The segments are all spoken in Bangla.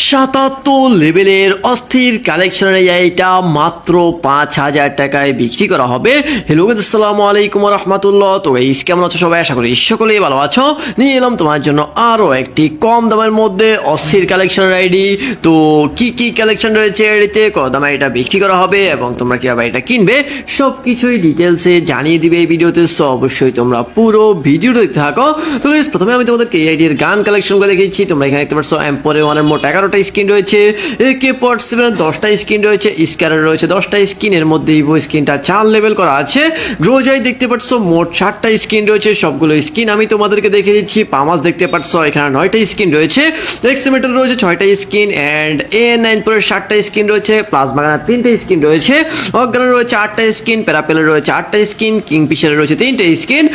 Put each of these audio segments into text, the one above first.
৭৭ লেভেলের অস্থির কালেকশনের এইটা মাত্র ৫,০০০ টাকায় বিক্রি করা হবে। হ্যালো গাইস, আসসালামু আলাইকুম ওয়া রাহমাতুল্লাহ। তো গাইস, কেমন আছো সবাই? আশা করি সকলেই ভালো আছো। নিয়ে এলাম তোমার জন্য আরো একটি কম দামের মধ্যে অস্থির কালেকশনের আইডি। তো কি কি কালেকশন রয়েছে আইডিতে, কত দামে এটা বিক্রি করা হবে এবং তোমরা কিভাবে এটা কিনবে সবকিছুই ডিটেলসে জানিয়ে দিবে এই ভিডিওতে। সো অবশ্যই তোমরা পুরো ভিডিও দেখতে থাকো। তো গাইস, প্রথমে আমি তোমাদেরকে এই আইডির গান কালেকশনগুলো দেখিয়েছি। তোমরা এখানে দেখতে পাচ্ছ এম্পোরে ওয়ানের মোট 11টা স্কিন রয়েছে, AK-47 10টা স্কিন রয়েছে, স্ক্যারার রয়েছে 10টা স্কিন, এর মধ্যে ইভো স্কিনটা 4 লেভেল করা আছে। গ্রোজাই দেখতে পাচ্ছ মোট 7টা স্কিন রয়েছে, সবগুলো স্কিন আমি তোমাদেরকে দেখে দিচ্ছি। পামাস দেখতে পাচ্ছ এখানে 9টা স্কিন রয়েছে, এক্সিমেটার রয়েছে 6টা স্কিন, এন্ড A9 পরে 7টা স্কিন রয়েছে, প্লাজমা গানার 3টা স্কিন রয়েছে, অজ্ঞানের রয়েছে 8টা স্কিন, প্যারাপেলের রয়েছে 8টা স্কিন, কিংফিশারের রয়েছে 3টা স্কিন।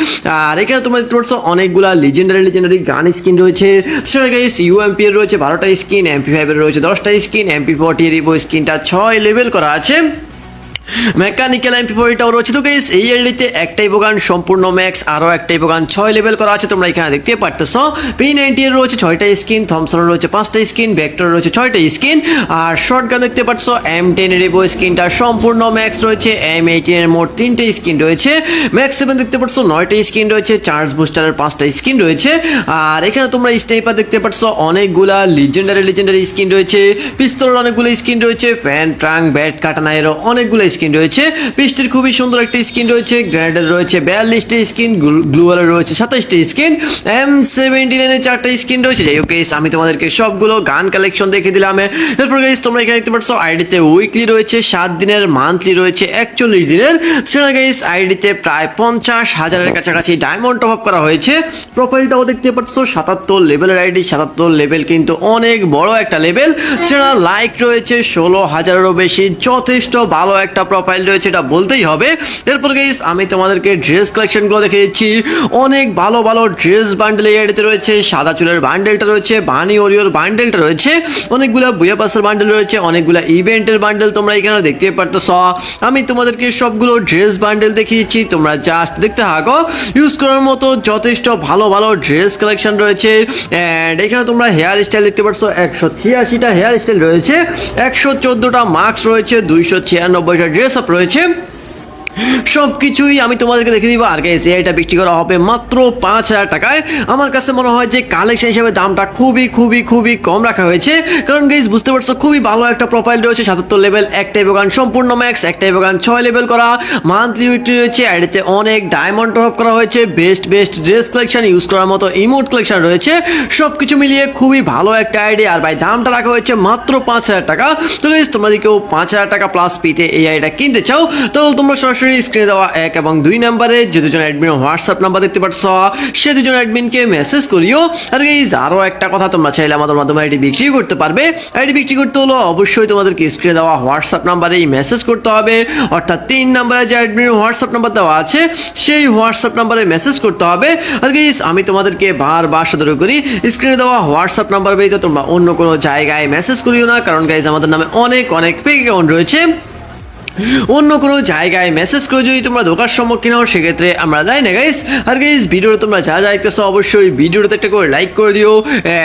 আর এখানে তোমরা দেখতে পাচ্ছ অনেকগুলা লিজেন্ডারি গান স্কিন রয়েছে। সেটা গাইস UMP এর রয়েছে 12টা স্কিন, MP5 এর রয়েছে 10টা স্কিন, MP40 এর ইভো স্কিনটা 6 লেভেল করা আছে। মেকানিক্যাল MP40টাও রয়েছে। তো গাইস, এই এলডিতে একটাই বোগান সম্পূর্ণ ম্যাক্স, আরও একটাই বোগান 6 লেভেল করা আছে। তোমরা এখানে দেখতে পারতেছ P90 এর রয়েছে 6টা স্কিন, থমসনের রয়েছে 5টা স্কিন, ভেক্টর রয়েছে 6টা স্কিন, আর শর্টগান দেখতে পাচ্ছ M10 এর ইভো স্কিনটা সম্পূর্ণ ম্যাক্স রয়েছে। M18 এর মোট 3টে স্কিন রয়েছে, ম্যাক্স 7 দেখতে পাচ্ছ 9টা স্কিন রয়েছে, চার্জ বুস্টারের 5টা স্কিন রয়েছে। আর এখানে তোমরা স্নাইপার দেখতে পাচ্ছ অনেকগুলা লিজেন্ডারি স্কিন রয়েছে, পিস্তলের অনেকগুলো স্কিন রয়েছে, প্যান ট্রাঙ্ক ব্যাট কাটানা এরও অনেকগুলো স্কিন রয়েছে, পিস্টের খুবই সুন্দর একটা স্কিন রয়েছে, গ্রেনেডের রয়েছে 42টা স্কিন, গ্লুয়ালের রয়েছে 27টা স্কিন, M79 এর 4টা স্কিন রয়েছে। যাই হোক গাইস, আমি তোমাদেরকে সবগুলো গান কালেকশন দেখে দিলাম। এরপর গাইস, তোমরা এখানে দেখতে পাচ্ছ আইডিতে উইকলি রয়েছে 7 দিনের, মান্থলি রয়েছে 41 দিনের। সেটা গাইস আইডিতে প্রায় 50,000-এর কাছাকাছি ডায়মন্ড টপ আপ করা হয়েছে। প্রোফাইলটাও দেখতে পাচ্ছ 77 লেভেলের আইডি, 77 লেভেল কিন্তু অনেক বড় একটা লেভেল। সেটা লাইক রয়েছে 16,000-এরও বেশি, যথেষ্ট ভালো একটা প্রোফাইল রয়েছে, এটা বলতেই হবে। এরপর গাইস, আমি তোমাদেরকে ড্রেস কালেকশনগুলো দেখে দিচ্ছি। অনেক ভালো ভালো ড্রেস বান্ডেল এই আইডিতে রয়েছে। সাদা চুলের বান্ডেলটা রয়েছে, বানি ওরিওর বান্ডেলটা রয়েছে, অনেকগুলা বুয়া পাসের বান্ডেল রয়েছে, অনেকগুলা ইভেন্টের বান্ডেল তোমরা এখানে দেখতে পারতেছ। আমি তোমাদেরকে সবগুলো ড্রেস বান্ডেল দেখিয়ে দিচ্ছি, তোমরা জাস্ট দেখতে থাকো। ইউজ করার মতো যথেষ্ট ভালো ভালো ড্রেস কালেকশন রয়েছে। এন্ড এখানে তোমরা হেয়ার স্টাইল দেখতে পাচ্ছ 186টা হেয়ার স্টাইল রয়েছে, 114টা মাস্ক রয়েছে, 296টা ড্রেস আপ রয়েছে। সবকিছুই আমি তোমাদেরকে দেখে দিব। আর গাইস, এটা বিক্রি করা হবে মাত্র 5,000 টাকায়। আমার কাছে মনে হয় যে কালেকশন হিসেবে দামটা খুবই কম রাখা হয়েছে, কারণ গাইস বুঝতে পারছো খুবই ভালো একটা প্রোফাইল রয়েছে, 77 লেভেল, একটাই বোগান সম্পূর্ণ ম্যাক্স, একটাই বোগান 6 লেভেল করা, মান্থলি উইকলি রয়েছে, আইডিতে অনেক ডায়মন্ড টপ করা হয়েছে, বেস্ট ড্রেস কালেকশন, ইউজ করার মতো ইমোট কালেকশন রয়েছে, সবকিছু মিলিয়ে খুবই ভালো একটা আইডি। আর ভাই, দামটা রাখা হয়েছে মাত্র 5,000 টাকা। তো গাইস, তোমরা যদি কেউ 5,000 টাকা প্লাস পিতে এই আইডিটা কিনতে চাও, তাহলে তোমরা সরাসরি স্ক্রিনে দেওয়া 1 এবং 2 নাম্বারে যে দুজন অ্যাডমিন হোয়াটসঅ্যাপ নাম্বার দেখতে পাচ্ছ, সে দুজন অ্যাডমিনকে মেসেজ করিও। আর গাইস, আরো একটা কথা, তোমরা চাইলে আমাদের মাধ্যমে আইডি বিক্রি করতে পারবে। আইডি বিক্রি করতে হলো অবশ্যই তোমাদেরকে স্ক্রিনে দেওয়া হোয়াটসঅ্যাপ নাম্বারেই মেসেজ করতে হবে, অর্থাৎ 3 নাম্বারে যে অ্যাডমিন হোয়াটসঅ্যাপ নাম্বার দেওয়া আছে সেই হোয়াটসঅ্যাপ নাম্বারে মেসেজ করতে হবে। আর গাইস, আমি তোমাদেরকে বারবার সতর্ক করি, স্ক্রিনে দেওয়া হোয়াটসঅ্যাপ নাম্বার ব্যতীত তোমরা অন্য কোনো জায়গায় মেসেজ করিও না, কারণ গাইস আমাদের নামে অনেক ফেক অ্যাকাউন্ট রয়েছে। অন্য কোনো জায়গায় মেসেজ করে যদি তোমরা ধোকার সম্মুখীন হও, সেক্ষেত্রে আমরা যাই না গাইস। আর গাইস, ভিডিওটা তোমরা যা দেখতেছো অবশ্যই ভিডিওটাতে একটা করে লাইক করে দিও,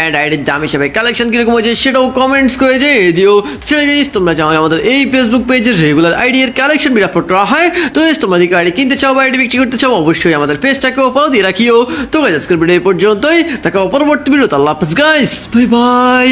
এন্ড আইডির দাম হিসাবে কালেকশন কিরকম হয়েছে সেটাও কমেন্টস করে দিও। সেটা গাইস, তোমরা জানো আমাদের এই ফেসবুক পেজের রেগুলার আইডি এর কালেকশন ভিডিও আপলোড করা হয়। তো গাইস, তোমরা যদি আইডি কিনতে চাও বা আইডি বিক্রি করতে চাও, অবশ্যই আমাদের পেজটাকেও ফলো দিয়ে রাখিও। তো গাইস, আজকের ভিডিও এই পর্যন্তই, দেখা পরবর্তী ভিডিওতে। আল্লাহ হাফেজ গাইস, বাই বাই।